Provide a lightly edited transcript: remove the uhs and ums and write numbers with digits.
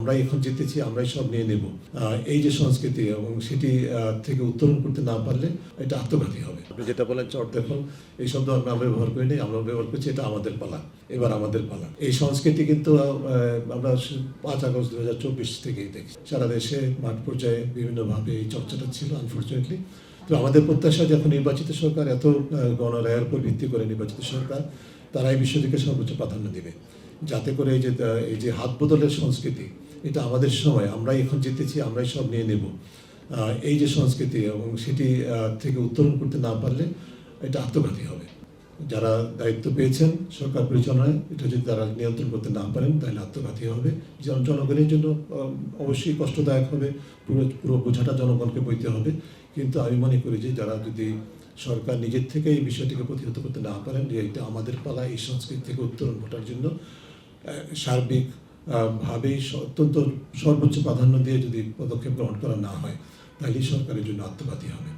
আমরা এখন জিতেছি, আমরাই সব নিয়ে নেব, এই যে সংস্কৃতি এবং সেটি থেকে উত্তরণ করতে না পারলে এটা আত্মঘাতী হবে। আপনি যেটা বলেন চট দেখুন, এই শব্দ আমরা ব্যবহার করি নাই, আমরা ব্যবহার করছি এটা আমাদের পালা, এবার আমাদের পালা। এই সংস্কৃতি কিন্তু আমরা 5 আগস্ট 2024 থেকেই দেখি সারা দেশে মাঠ পর্যায়ে বিভিন্নভাবে এই চর্চাটা ছিল আনফর্চুনেটলি। তো আমাদের প্রত্যাশা যখন নির্বাচিত সরকার, এত গণরায়ের উপর ভিত্তি করে নির্বাচিত সরকার, তারা এই বিষয়টিকে সর্বোচ্চ প্রাধান্য দেবে, যাতে করে এই যে হাত বদলের সংস্কৃতি, এটা আমাদের সময়, আমরাই এখন জিতেছি, আমরাই সব নিয়ে নেব, এই যে সংস্কৃতি এবং সেটি থেকে উত্তরণ করতে না পারলে এটা আত্মঘাতী হবে। যারা দায়িত্ব পেয়েছেন সরকার পরিচালনায়, এটা যদি তারা নিয়ন্ত্রণ করতে না পারেন তাহলে আত্মঘাতী হবে। জনগণের জন্য অবশ্যই কষ্টদায়ক হবে, পুরো বোঝাটা জনগণকে বইতে হবে। কিন্তু আমি মনে করি যে যারা যদি সরকার নিজের থেকে এই বিষয়টিকে প্রতিহত করতে না পারেন, যে এটা আমাদের পালা, এই সংস্কৃতি থেকে উত্তরণ ঘটার জন্য সার্বিক ভাবেই অত্যন্ত সর্বোচ্চ প্রাধান্য দিয়ে যদি পদক্ষেপ গ্রহণ করা না হয়, তাহলেই সরকারের জন্য আত্মঘাতী হবে।